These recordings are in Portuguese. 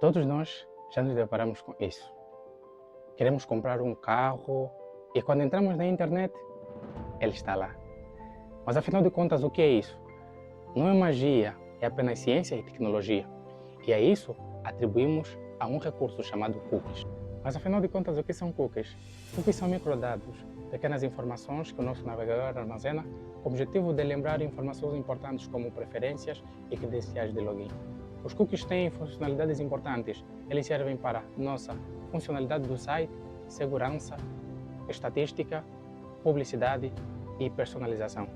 Todos nós já nos deparamos com isso. Queremos comprar um carro e quando entramos na internet, ele está lá. Mas afinal de contas, o que é isso? Não é magia, é apenas ciência e tecnologia. E a isso atribuímos a um recurso chamado cookies. Mas afinal de contas, o que são cookies? Cookies são microdados, pequenas informações que o nosso navegador armazena com o objetivo de lembrar informações importantes como preferências e credenciais de login. Os cookies têm funcionalidades importantes. Eles servem para nossa funcionalidade do site, segurança, estatística, publicidade e personalização.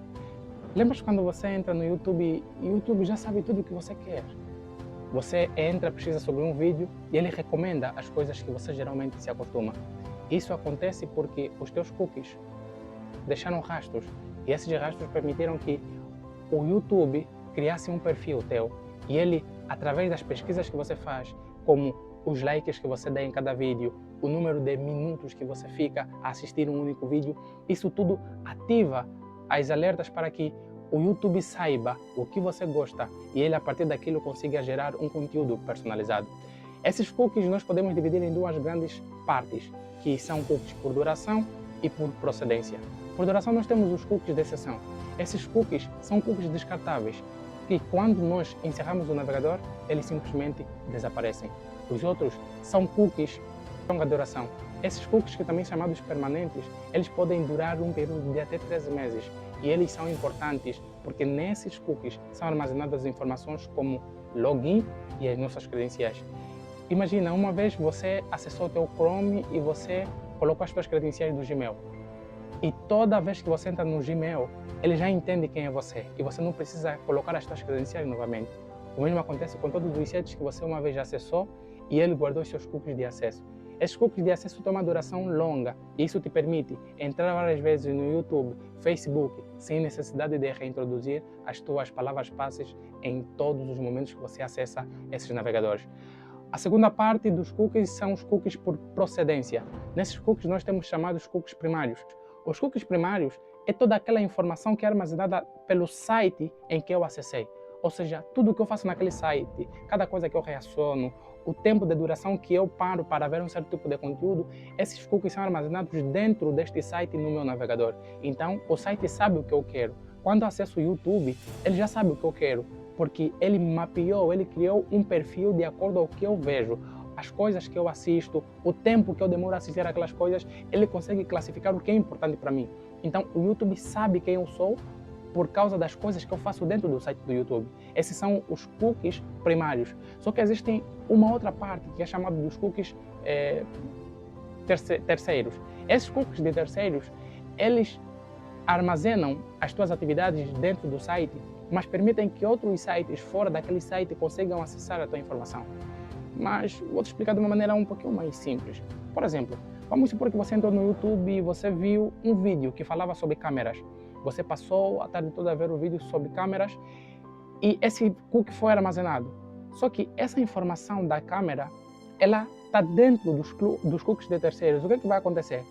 Lembra quando você entra no YouTube e o YouTube já sabe tudo o que você quer? Você entra, pesquisa sobre um vídeo e ele recomenda as coisas que você geralmente se acostuma. Isso acontece porque os teus cookies deixaram rastros e esses rastros permitiram que o YouTube criasse um perfil teu e ele, através das pesquisas que você faz, como os likes que você dá em cada vídeo, o número de minutos que você fica a assistir um único vídeo, isso tudo ativa as alertas para que o YouTube saiba o que você gosta e ele, a partir daquilo, consiga gerar um conteúdo personalizado. Esses cookies nós podemos dividir em duas grandes partes, que são cookies por duração e por procedência. Por duração nós temos os cookies de exceção. Esses cookies são cookies descartáveis, que quando nós encerramos o navegador, eles simplesmente desaparecem. Os outros são cookies de longa duração. Esses cookies, que também são chamados permanentes, eles podem durar um período de até 13 meses. E eles são importantes porque nesses cookies são armazenadas informações como login e as nossas credenciais. Imagina, uma vez você acessou o teu Chrome e você colocou as suas credenciais do Gmail. E toda vez que você entra no Gmail, ele já entende quem é você e você não precisa colocar as suas credenciais novamente. O mesmo acontece com todos os sites que você uma vez já acessou e ele guardou os seus cookies de acesso. Esses cookies de acesso têm uma duração longa e isso te permite entrar várias vezes no YouTube, Facebook, sem necessidade de reintroduzir as tuas palavras-passe em todos os momentos que você acessa esses navegadores. A segunda parte dos cookies são os cookies por procedência. Nesses cookies nós temos chamados cookies primários. Os cookies primários é toda aquela informação que é armazenada pelo site em que eu acessei. Ou seja, tudo o que eu faço naquele site, cada coisa que eu reaciono, o tempo de duração que eu paro para ver um certo tipo de conteúdo, esses cookies são armazenados dentro deste site no meu navegador. Então, o site sabe o que eu quero. Quando eu acesso o YouTube, ele já sabe o que eu quero, porque ele mapeou, ele criou um perfil de acordo ao que eu vejo. As coisas que eu assisto, o tempo que eu demoro a assistir aquelas coisas, ele consegue classificar o que é importante para mim. Então, o YouTube sabe quem eu sou por causa das coisas que eu faço dentro do site do YouTube. Esses são os cookies primários. Só que existem uma outra parte que é chamada dos cookies terceiros. Esses cookies de terceiros, eles armazenam as tuas atividades dentro do site, mas permitem que outros sites fora daquele site consigam acessar a tua informação. Mas vou te explicar de uma maneira um pouquinho mais simples. Por exemplo, vamos supor que você entrou no YouTube e você viu um vídeo que falava sobre câmeras. Você passou a tarde toda a ver o vídeo sobre câmeras e esse cookie foi armazenado. Só que essa informação da câmera, ela está dentro dos cookies de terceiros. O que é que vai acontecer?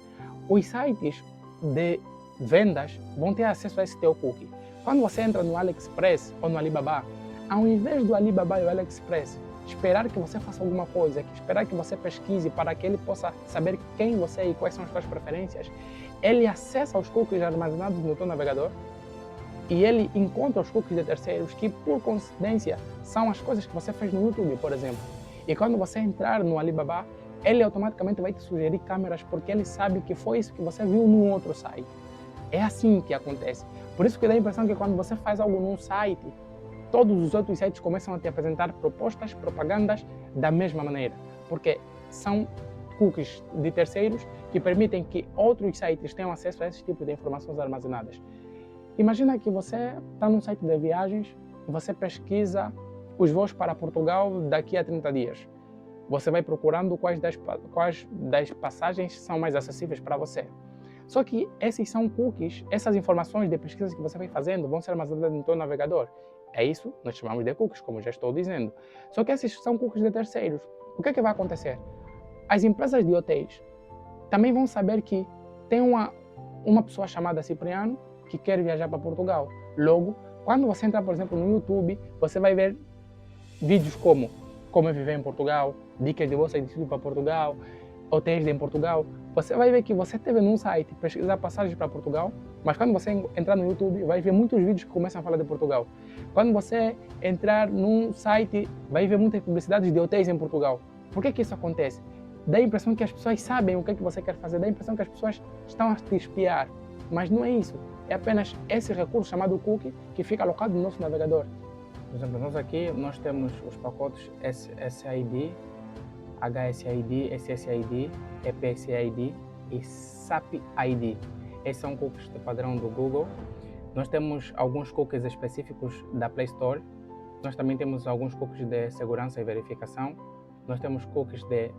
Os sites de vendas vão ter acesso a esse teu cookie. Quando você entra no AliExpress ou no Alibaba, ao invés do Alibaba e o AliExpress esperar que você faça alguma coisa, esperar que você pesquise para que ele possa saber quem você é e quais são as suas preferências, ele acessa os cookies armazenados no teu navegador e ele encontra os cookies de terceiros que, por coincidência, são as coisas que você fez no YouTube, por exemplo. E quando você entrar no Alibaba, ele automaticamente vai te sugerir câmeras porque ele sabe que foi isso que você viu num outro site. É assim que acontece. Por isso que dá a impressão que quando você faz algo num site, todos os outros sites começam a te apresentar propostas, propagandas da mesma maneira, porque são cookies de terceiros que permitem que outros sites tenham acesso a esse tipo de informações armazenadas. Imagina que você está num site de viagens e você pesquisa os voos para Portugal daqui a 30 dias. Você vai procurando quais das passagens são mais acessíveis para você. Só que esses são cookies, essas informações de pesquisa que você vai fazendo vão ser armazenadas no seu navegador. É isso, nós chamamos de cookies, como já estou dizendo. Só que esses são cookies de terceiros. O que é que vai acontecer? As empresas de hotéis também vão saber que tem uma pessoa chamada Cipriano que quer viajar para Portugal. Logo, quando você entrar, por exemplo, no YouTube, você vai ver vídeos como como é viver em Portugal, dicas de bolsa de estudo para Portugal, hotéis em Portugal. Você vai ver que você esteve num site pesquisar passagens para Portugal, mas quando você entrar no YouTube, vai ver muitos vídeos que começam a falar de Portugal. Quando você entrar num site, vai ver muitas publicidades de hotéis em Portugal. Por que isso acontece? Dá a impressão que as pessoas sabem o que é que você quer fazer, dá a impressão que as pessoas estão a te espiar, mas não é isso. É apenas esse recurso chamado cookie que fica alocado no nosso navegador. Por exemplo, nós temos os pacotes SSID, HSID, SSID, EPSID e SAP-ID. Esses são cookies de padrão do Google. Nós temos alguns cookies específicos da Play Store. Nós também temos alguns cookies de segurança e verificação. Nós temos cookies de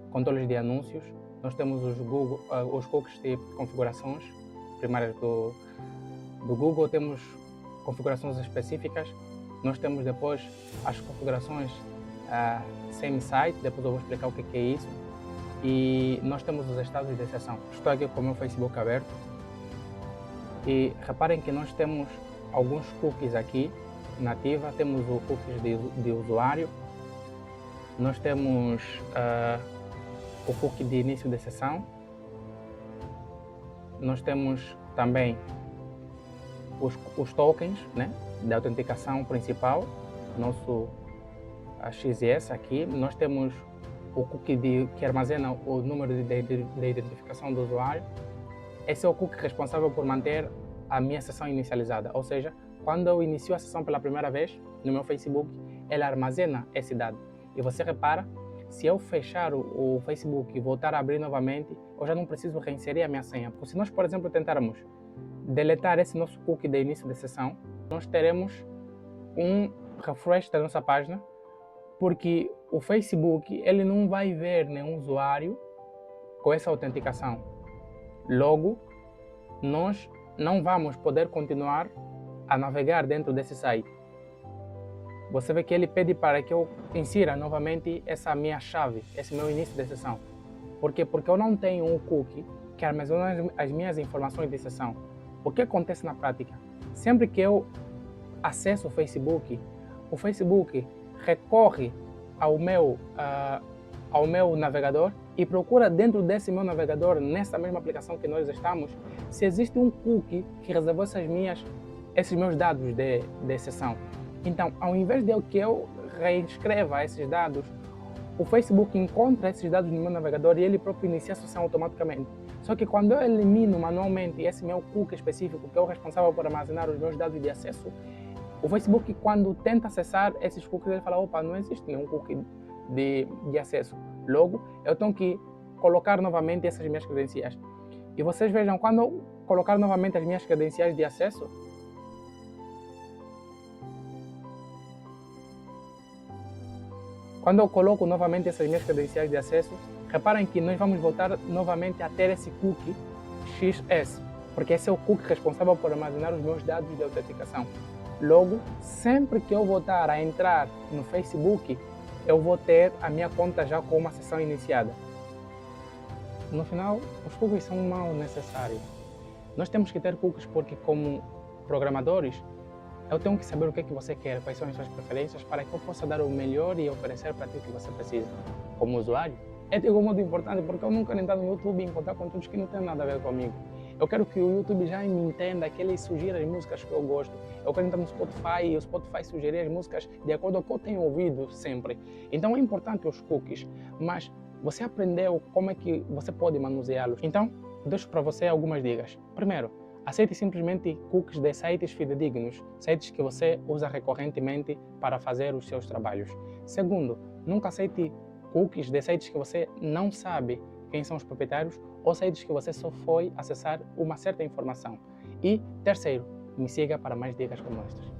controles de anúncios. Nós temos os cookies de configurações primárias do Google. Temos configurações específicas. Nós temos depois as configurações semi-site, depois eu vou explicar o que é isso. E nós temos os estados de exceção. Estou aqui com o meu Facebook aberto. E reparem que nós temos alguns cookies aqui nativa. Temos o cookies de usuário. Nós temos o cookie de início de sessão. Nós temos também os tokens, né, de autenticação principal, nosso XS aqui. Nós temos o cookie que armazena o número de identificação do usuário. Esse é o cookie responsável por manter a minha sessão inicializada, ou seja, quando eu inicio a sessão pela primeira vez no meu Facebook, ele armazena esse dado. E você repara, se eu fechar o Facebook e voltar a abrir novamente, eu já não preciso reinserir a minha senha. Porque se nós, por exemplo, tentarmos deletar esse nosso cookie de início de sessão, nós teremos um refresh da nossa página, porque o Facebook ele não vai ver nenhum usuário com essa autenticação. Logo, nós não vamos poder continuar a navegar dentro desse site. Você vê que ele pede para que eu insira novamente essa minha chave, esse meu início de sessão. Por quê? Porque eu não tenho um cookie que armazena as minhas informações de sessão. O que acontece na prática? Sempre que eu acesso o Facebook recorre ao meu navegador e procura dentro desse meu navegador, nessa mesma aplicação que nós estamos, se existe um cookie que reservou esses meus dados de sessão. Então, ao invés de que eu reescreva esses dados, o Facebook encontra esses dados no meu navegador e ele próprio inicia a sessão automaticamente. Só que quando eu elimino manualmente esse meu cookie específico, que é o responsável por armazenar os meus dados de acesso, o Facebook, quando tenta acessar esses cookies, ele fala: opa, não existe nenhum cookie de acesso. Logo, eu tenho que colocar novamente essas minhas credenciais. E vocês vejam, quando eu colocar novamente as minhas credenciais de acesso, quando eu coloco novamente essas minhas credenciais de acesso, reparem que nós vamos voltar novamente a ter esse cookie XS, porque esse é o cookie responsável por armazenar os meus dados de autenticação. Logo, sempre que eu voltar a entrar no Facebook, eu vou ter a minha conta já com uma sessão iniciada. No final, os cookies são um mal necessário. Nós temos que ter cookies porque, como programadores, eu tenho que saber o que é que você quer, quais são as suas preferências, para que eu possa dar o melhor e oferecer para ti o que você precisa. Como usuário, é de igual modo importante, porque eu não quero entrar no YouTube e encontrar conteúdos que não têm nada a ver comigo. Eu quero que o YouTube já me entenda, que ele sugira as músicas que eu gosto. Eu quero entrar no Spotify e o Spotify sugerir as músicas de acordo com o que eu tenho ouvido sempre. Então é importante os cookies, mas você aprendeu como é que você pode manuseá-los. Então, deixo para você algumas dicas. Primeiro, aceite simplesmente cookies de sites fidedignos, sites que você usa recorrentemente para fazer os seus trabalhos. Segundo, nunca aceite cookies de sites que você não sabe quem são os proprietários ou sites que você só foi acessar uma certa informação. E terceiro, me siga para mais dicas como estas.